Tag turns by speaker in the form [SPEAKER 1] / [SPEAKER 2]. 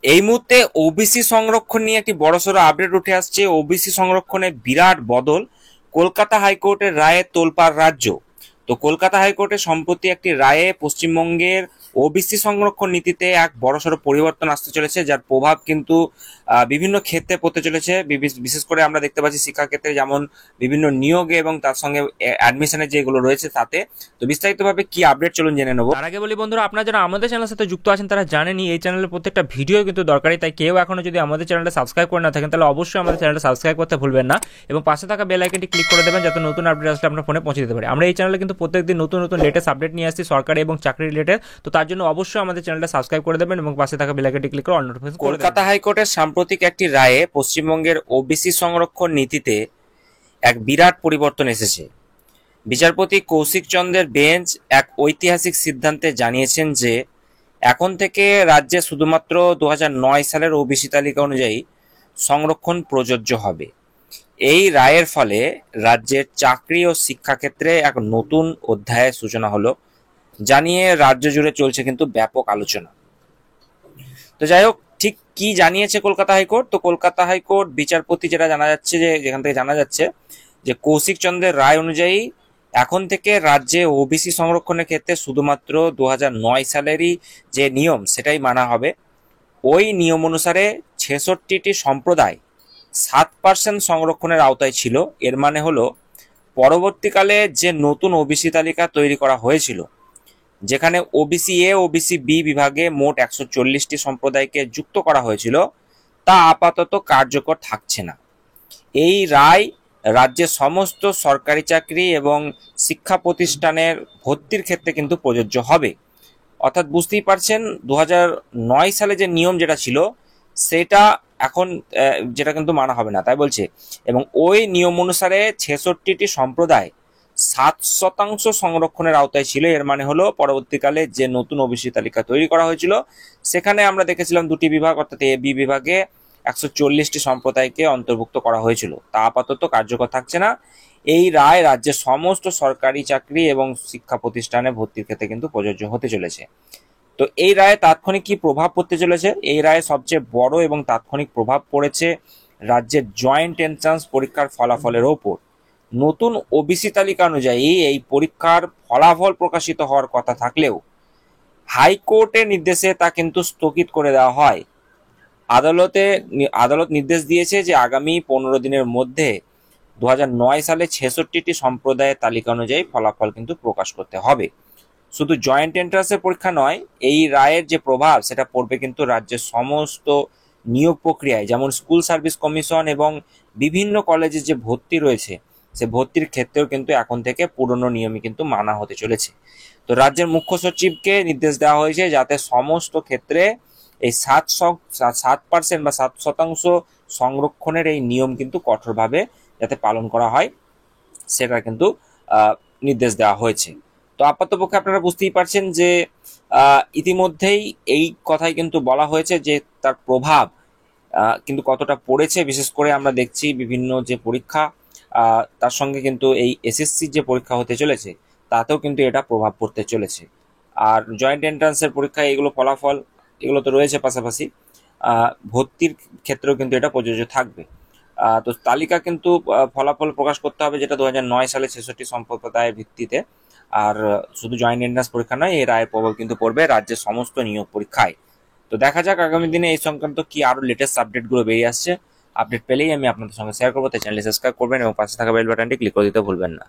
[SPEAKER 1] এই মুহূর্তে ওবিসি সংরক্ষণ নিয়ে একটি বড়সড় আপডেট উঠে আসছে। ওবিসি সংরক্ষণে বিরাট বদল, কলকাতা হাইকোর্টের রায়ে তোলপাড় রাজ্য। তো কলকাতা হাইকোর্টের সম্প্রতি একটি রায়ে পশ্চিমবঙ্গের ওবিসি সংরক্ষণ নীতিতে এক বড়সড় পরিবর্তন আসতে চলেছে, যার প্রভাব কিন্তু বিভিন্ন ক্ষেত্রে পড়তে চলেছে। বিশেষ করে আমরা দেখতে পাচ্ছি শিক্ষা ক্ষেত্রে, যেমন বিভিন্ন নিয়োগে এবং তার সঙ্গে অ্যাডমিশনের যেগুলো রয়েছে তাতে। তো বিস্তারিতভাবে কি আপডেট চলুন জেনে নেবো।
[SPEAKER 2] তার আগে বলি বন্ধুরা, আপনারা যারা আমাদের চ্যানেলের সাথে যুক্ত আছেন তারা জানেনই এই চ্যানেলের প্রত্যেকটা ভিডিও কিন্তু দরকারি, তাই কেউ এখনো যদি আমাদের চ্যানেলটা সাবস্ক্রাইব করে না থাকেন তাহলে অবশ্যই আমাদের চ্যানেলটা সাবস্ক্রাইব করতে ভুলবেন না এবং পাশে থাকা বেল আইকনটি ক্লিক করে দেবেন যাতে নতুন আপডেট আসলে আপনার ফোনে পৌঁছে দিতে পারে। আমরা এই চ্যানেলে কিন্তু প্রত্যেকদিন নতুন নতুন লেটেস্ট আপডেট নিয়ে আসছি সরকারি এবং চাকরি রিলেটেড। তো তার জন্য অবশ্যই আমাদের চ্যানেলটা সাবস্ক্রাইব করে দেবেন এবং পাশে থাকা বেল আইকনটি ক্লিক করে অল নোটিফিকেশন করে দেবেন।
[SPEAKER 1] কলকাতা হাইকোর্টের সাম্প্রতিক একটি রায়ে পশ্চিমবঙ্গের ওবিসি সংরক্ষণ নীতিতে এক বিরাট পরিবর্তন এসেছে। বিচারপতি কৌশিক চন্দ্রের বেঞ্চ এক ঐতিহাসিক সিদ্ধান্তে জানিয়েছেন যে এখন থেকে রাজ্যে শুধুমাত্র 2009 সালের ওবিসি তালিকা অনুযায়ী সংরক্ষণ প্রযোজ্য হবে। এই রায়ের ফলে রাজ্যের চাকরি ও শিক্ষাক্ষেত্রে এক নতুন অধ্যায়ের সূচনা হলো, জানিয়ে রাজ্য জুড়ে চলছে কিন্তু ব্যাপক আলোচনা। তো যাই হোক, ঠিক কি জানিয়েছে কলকাতা হাইকোর্ট? তো কলকাতা হাইকোর্ট বিচারপতি যেটা জানা যাচ্ছে, যেখান থেকে জানা যাচ্ছে যে কৌশিক চন্দ্রের রায় অনুযায়ী এখন থেকে রাজ্যে ওবিসি সংরক্ষণের ক্ষেত্রে শুধুমাত্র 2009 সালেরই যে নিয়ম সেটাই মানা হবে। ওই নিয়ম অনুসারে 66টি সম্প্রদায় 7% সংরক্ষণের আওতায় ছিল। এর মানে হলো পরবর্তীকালে যে নতুন ওবিসি তালিকা তৈরি করা হয়েছিল, যেখানে ওবিসি এ ওবিসি বি বিভাগে মোট 140টি সম্প্রদায়কে যুক্ত করা হয়েছিল, তা আপাতত কার্যকর থাকছে না। এই রায় রাজ্যের সমস্ত সরকারি চাকরি এবং শিক্ষা প্রতিষ্ঠানের ভর্তির ক্ষেত্রে কিন্তু প্রযোজ্য হবে। অর্থাৎ বুঝতেই পারছেন, 2009 সালে যে নিয়ম যেটা ছিল সেটা এখন যেটা কিন্তু মানা হবে না, তাই বলছে। এবং ওই নিয়ম অনুসারে 66টি সম্প্রদায় 7% সংরক্ষণের আওতায় ছিল। এর মানে হলো পরবর্তীকালে যে নতুন ওবিসি তালিকা তৈরি করা হয়েছিল সেখানে আমরা দেখেছিলাম দুটি বিভাগ, অর্থাৎ এ বি বিভাগে 140টি সম্প্রদায়কে অন্তর্ভুক্ত করা হয়েছিল, তা আপাতত কার্যকর থাকছে না। এই রায় রাজ্যের সমস্ত সরকারি চাকরি এবং শিক্ষা প্রতিষ্ঠানে ভর্তির ক্ষেত্রে কিন্তু প্রযোজ্য হতে চলেছে। তো এই রায়ে তাৎক্ষণিক কি প্রভাব পড়তে চলেছে? এই রায়ে সবচেয়ে বড় এবং তাৎক্ষণিক প্রভাব পড়েছে রাজ্যের জয়েন্ট এন্ট্রান্স পরীক্ষার ফলাফলের ওপর। নতুন ওবিসি তালিকা অনুযায়ী এই পরীক্ষার ফলাফল প্রকাশিত হওয়ার কথা থাকলেও হাইকোর্টের নির্দেশে তা কিন্তু স্থগিত করে দেওয়া হয়। আদালত নির্দেশ দিয়েছে যে আগামী 15 দিনের মধ্যে 2009 সালে 66টি সম্প্রদায়ের তালিকা অনুযায়ী ফলাফল কিন্তু প্রকাশ করতে হবে। শুধু জয়েন্ট এন্ট্রান্সের পরীক্ষা নয়, এই রায়ের যে প্রভাব সেটা পড়বে কিন্তু রাজ্যের সমস্ত নিয়োগ প্রক্রিয়ায়, যেমন স্কুল সার্ভিস কমিশন এবং বিভিন্ন কলেজে যে ভর্তি রয়েছে সে ভর্তির ক্ষেত্রেও কিন্তু এখন থেকে পুরনো নিয়মই কিন্তু মানা হতে চলেছে। তো রাজ্যের মুখ্য সচিবকে নির্দেশ দেওয়া হয়েছে যাতে সমস্ত ক্ষেত্রে এই 7% বা 7% সংরক্ষণের এই নিয়ম কিন্তু কঠোরভাবে যাতে পালন করা হয় সেটা কিন্তু নির্দেশ দেওয়া হয়েছে। তো আপাতপক্ষে আপনারা বুঝতেই পারছেন যে ইতিমধ্যেই এই কথাই কিন্তু বলা হয়েছে যে তার প্রভাব কিন্তু কতটা পড়েছে। বিশেষ করে আমরা দেখছি বিভিন্ন যে পরীক্ষা, তার সঙ্গে কিন্তু এই এসএসসি যে পরীক্ষা হতে চলেছে তাতেও কিন্তু এটা প্রভাব পড়তে চলেছে। আর জয়েন্ট এন্ট্রান্সের পরীক্ষা এগুলো ফলাফল এগুলো তো রয়েছে, পাশাপাশি ভর্তির ক্ষেত্রেও কিন্তু এটা প্রযোজ্য থাকবে। তো তালিকা কিন্তু ফলাফল প্রকাশ করতে হবে, যেটা 2009 সালে 66 সম্প্রদায়ের ভিত্তিতে। আর শুধু জয়েন্ট এন্ট্রান্স পরীক্ষা নয়, এই রায়ের প্রভাব কিন্তু পড়বে রাজ্যের সমস্ত নিয়োগ পরীক্ষায়। তো দেখা যাক আগামী দিনে এই সংক্রান্ত কি আরো লেটেস্ট আপডেটগুলো বেরিয়ে আসছে। আপডেট পেলেই আমি আপনাদের সঙ্গে শেয়ার করবো, তাই চ্যানেল সাবস্ক্রাইব করবেন এবং পাশে থাকা বেল বাটনটি ক্লিক করে দিতে ভুলবেন না।